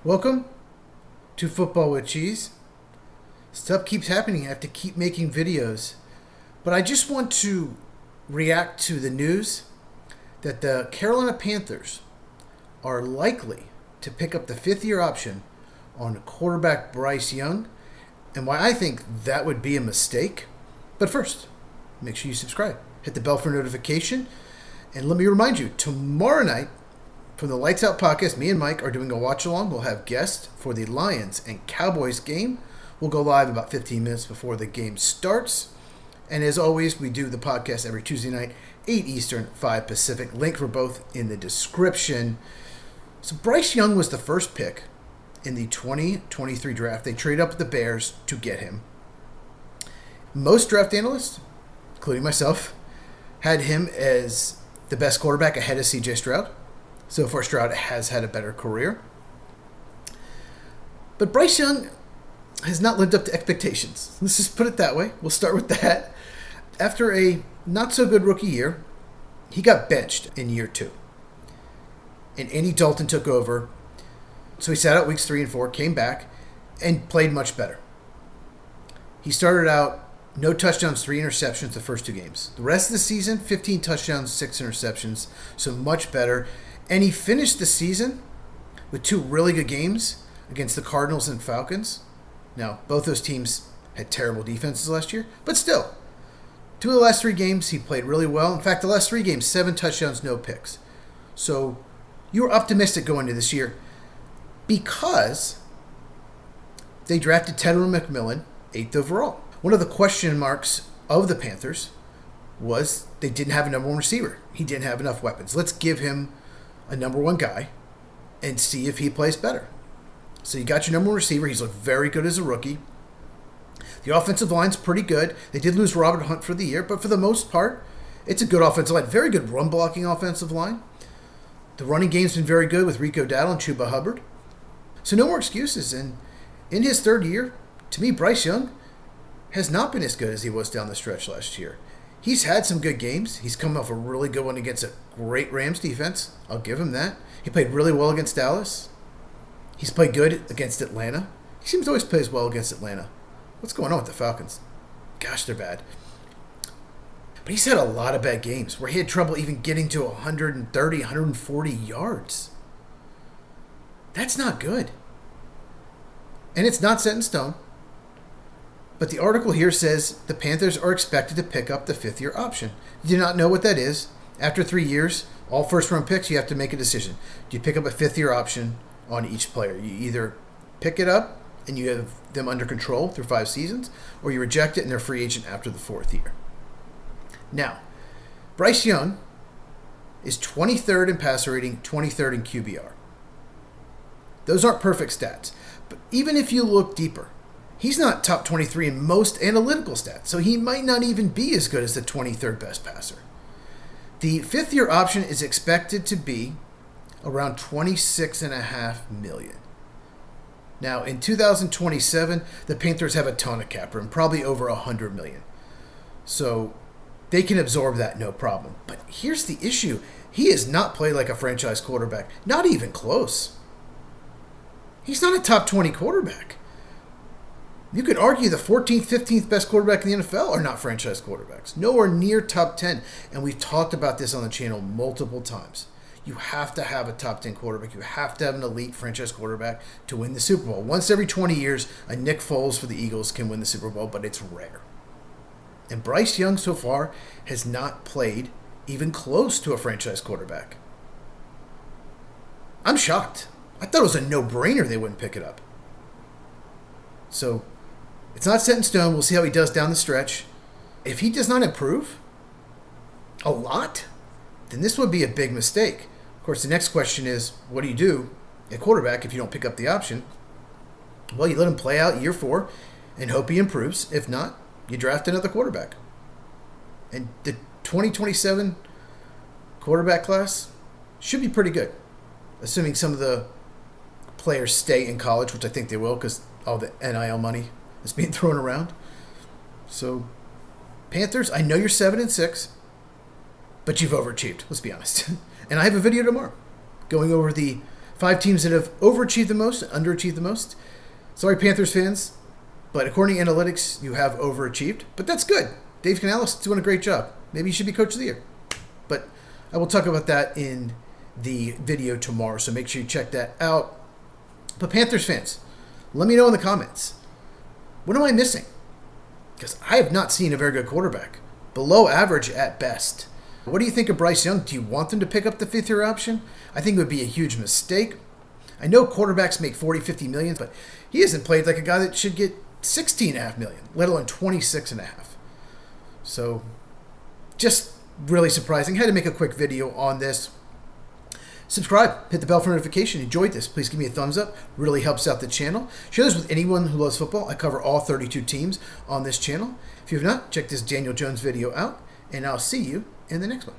Welcome to Football with Cheese. Stuff keeps happening. I have to keep making videos. But I just want to react to the news that the Carolina Panthers are likely to pick up the fifth-year option on quarterback Bryce Young, and why I think that would be a mistake. But first, make sure you subscribe. Hit the bell for notification. And let me remind you, tomorrow night, from the Lights Out podcast, me and Mike are doing a watch-along. We'll have guests for the Lions and Cowboys game. We'll go live about 15 minutes before the game starts. And as always, we do the podcast every Tuesday night, 8 Eastern, 5 Pacific. Link for both in the description. So Bryce Young was the first pick in the 2023 draft. They traded up with the Bears to get him. Most draft analysts, including myself, had him as the best quarterback ahead of CJ Stroud. So far, Stroud has had a better career. But Bryce Young has not lived up to expectations. Let's just put it that way. We'll start with that. After a not-so-good rookie year, he got benched in year 2. And Andy Dalton took over. So he sat out weeks 3 and 4, came back, and played much better. He started out no touchdowns, 3 interceptions the first 2 games. The rest of the season, 15 touchdowns, 6 interceptions, so much better. And he finished the season with 2 really good games against the Cardinals and Falcons. Now, both those teams had terrible defenses last year, but still, 2 of the last 3 games he played really well. In fact, the last 3 games, 7 touchdowns, no picks. So you were optimistic going into this year because they drafted Tedder McMillan 8th overall. One of the question marks of the Panthers was they didn't have a number 1 receiver. He didn't have enough weapons. Let's give him a number 1 guy and see if he plays better. So you got your number 1 receiver. He's looked very good as a rookie. The offensive line's pretty good. They did lose Robert Hunt for the year, but for the most part, it's a good offensive line. Very good run-blocking offensive line. The running game's been very good with Rico Dowdle and Chuba Hubbard. So no more excuses. And in his 3rd year, to me, Bryce Young has not been as good as he was down the stretch last year. He's had some good games. He's come off a really good one against a great Rams defense. I'll give him that. He played really well against Dallas. He's played good against Atlanta. He seems to always plays well against Atlanta. What's going on with the Falcons? Gosh, they're bad. But he's had a lot of bad games where he had trouble even getting to 130, 140 yards. That's not good. And it's not set in stone. But the article here says the Panthers are expected to pick up the 5th-year option. You do not know what that is. After 3 years, all first-round picks, you have to make a decision. Do you pick up a 5th-year option on each player? You either pick it up and you have them under control through 5 seasons, or you reject it and they're free agent after the 4th year. Now, Bryce Young is 23rd in passer rating, 23rd in QBR. Those aren't perfect stats. But even if you look deeper, he's not top 23 in most analytical stats, so he might not even be as good as the 23rd best passer. The 5th-year option is expected to be around $26.5 million. Now, in 2027, the Panthers have a ton of cap room, probably over $100 million. So they can absorb that no problem. But here's the issue. He has not played like a franchise quarterback, not even close. He's not a top 20 quarterback. You could argue the 14th, 15th best quarterback in the NFL are not franchise quarterbacks. Nowhere near top 10. And we've talked about this on the channel multiple times. You have to have a top 10 quarterback. You have to have an elite franchise quarterback to win the Super Bowl. Once every 20 years, a Nick Foles for the Eagles can win the Super Bowl, but it's rare. And Bryce Young so far has not played even close to a franchise quarterback. I'm shocked. I thought it was a no-brainer they wouldn't pick it up. So it's not set in stone. We'll see how he does down the stretch. If he does not improve a lot, then this would be a big mistake. Of course, the next question is, what do you do at quarterback if you don't pick up the option? Well, you let him play out year 4 and hope he improves. If not, you draft another quarterback. And the 2027 quarterback class should be pretty good, assuming some of the players stay in college, which I think they will because all the NIL money is being thrown around. So, Panthers, I know you're 7-6, but you've overachieved. Let's be honest. And I have a video tomorrow going over the 5 teams that have overachieved the most, underachieved the most. Sorry, Panthers fans, but according to analytics, you have overachieved. But that's good. Dave Canales is doing a great job. Maybe he should be Coach of the Year. But I will talk about that in the video tomorrow, so make sure you check that out. But Panthers fans, let me know in the comments, what am I missing? Because I have not seen a very good quarterback. Below average at best. What do you think of Bryce Young? Do you want them to pick up the 5th-year option? I think it would be a huge mistake. I know quarterbacks make 40, 50 million, but he hasn't played like a guy that should get 16.5 million, let alone 26.5. So, just really surprising. Had to make a quick video on this. Subscribe, hit the bell for notification. Enjoyed this, please give me a thumbs up. Really helps out the channel. Share this with anyone who loves football. I cover all 32 teams on this channel. If you have not, check this Daniel Jones video out, and I'll see you in the next one.